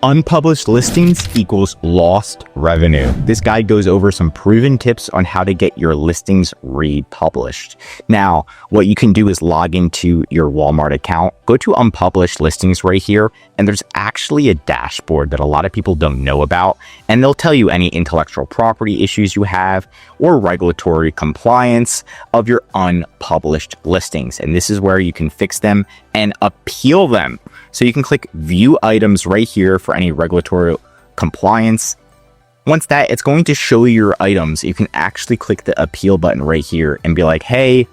Unpublished listings equals lost revenue. This guide goes over some proven tips on how to get your listings republished. Now, what you can do is log into your Walmart account, go to unpublished listings right here, and there's actually a dashboard that a lot of people don't know about, and they'll tell you any intellectual property issues you have or regulatory compliance of your unpublished listings. And this is where you can fix them and appeal them. So you can click view items right here for any regulatory compliance. Once that, it's going to show you your items. You can actually click the appeal button right here and be like, hey,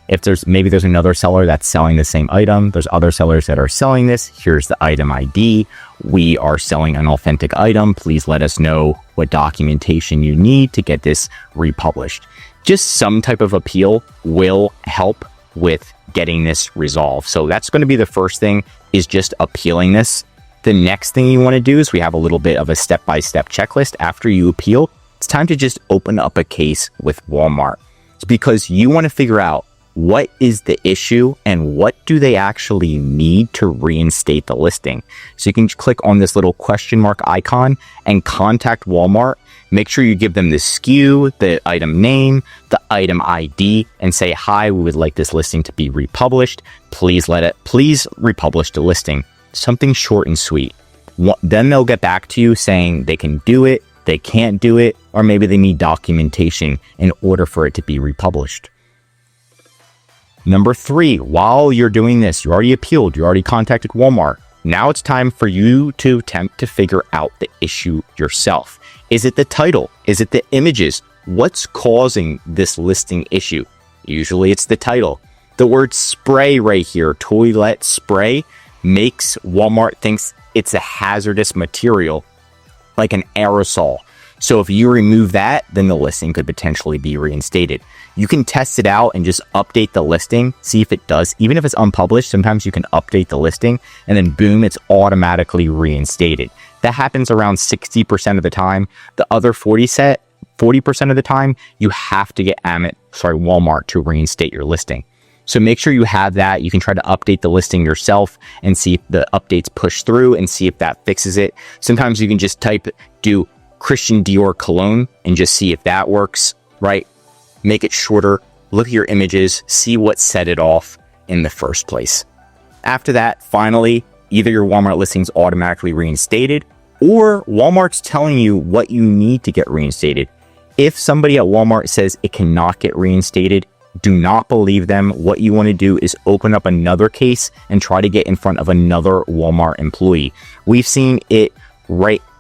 if maybe there's another seller that's selling the same item, there's other sellers that are selling this, here's the item ID. We are selling an authentic item. Please let us know what documentation you need to get this republished. Just some type of appeal will help with getting this resolved. So that's going to be the first thing, is just appealing this. The next thing you want to do is we have a little bit of a step-by-step checklist. After you appeal, it's time to just open up a case with Walmart. It's because you want to figure out what is the issue and what do they actually need to reinstate the listing. So you can click on this little question mark icon and contact Walmart. Make sure you give them the SKU, the item name, the item ID, and say, hi, we would like this listing to be republished. Please republish the listing. Something short and sweet. Then they'll get back to you saying they can do it, they can't do it, or maybe they need documentation in order for it to be republished. Number 3, while you're doing this, you already appealed, you already contacted Walmart. Now it's time for you to attempt to figure out the issue yourself. Is it the title? Is it the images? What's causing this listing issue? Usually it's the title. The word spray right here, toilet spray, makes Walmart thinks it's a hazardous material, like an aerosol. So if you remove that, then the listing could potentially be reinstated. You can test it out and just update the listing, see if it does. Even if it's unpublished, sometimes you can update the listing and then boom, it's automatically reinstated. That happens around 60% of the time. The other 40% of the time, you have to get Walmart to reinstate your listing. So make sure you have that. You can try to update the listing yourself and see if the updates push through and see if that fixes it. Sometimes you can just do Christian Dior cologne and just see if that works, right? Make it shorter, look at your images, see what set it off in the first place. After that, finally, either your Walmart listing's automatically reinstated or Walmart's telling you what you need to get reinstated. If somebody at Walmart says it cannot get reinstated, do not believe them. What you want to do is open up another case and try to get in front of another Walmart employee. We've seen it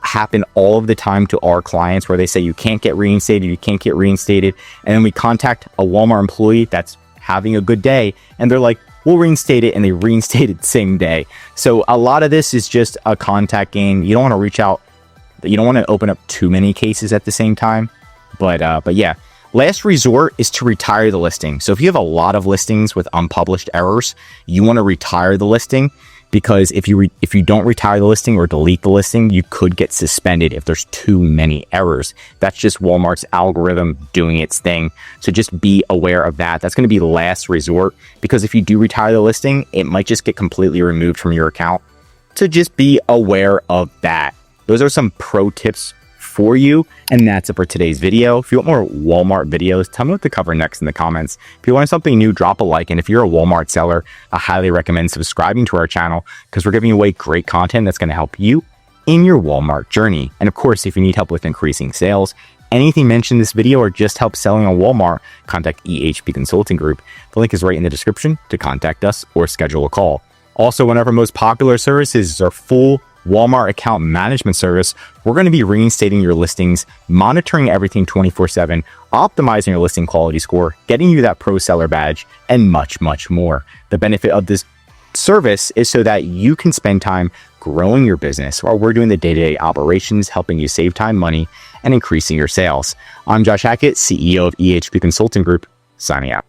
happen all of the time to our clients where they say you can't get reinstated, and then we contact a Walmart employee that's having a good day and they're like, we'll reinstate it, and they reinstate it same day. So a lot of this is just a contact game. You don't want to reach out, you don't want to open up too many cases at the same time, but yeah. Last resort is to retire the listing. So if you have a lot of listings with unpublished errors, you want to retire the listing, because if you don't retire the listing or delete the listing, you could get suspended if there's too many errors. That's just Walmart's algorithm doing its thing. So just be aware of that. That's going to be last resort, because if you do retire the listing, it might just get completely removed from your account. So just be aware of that. Those are some pro tips for you, and that's it for today's video. If you want more Walmart videos, tell me what to cover next in the comments. If you want something new, drop a like, and if you're a Walmart seller, I highly recommend subscribing to our channel, because we're giving away great content that's going to help you in your Walmart journey. And of course, if you need help with increasing sales, anything mentioned in this video, or just help selling on Walmart, contact EHP Consulting Group. The link is right in the description to contact us or schedule a call. Also, one of our most popular services is our full Walmart account management service. We're going to be reinstating your listings, monitoring everything 24/7, optimizing your listing quality score, getting you that pro seller badge, and much, much more. The benefit of this service is so that you can spend time growing your business while we're doing the day-to-day operations, helping you save time, money, and increasing your sales. I'm Josh Hackett, CEO of EHP Consulting Group, signing out.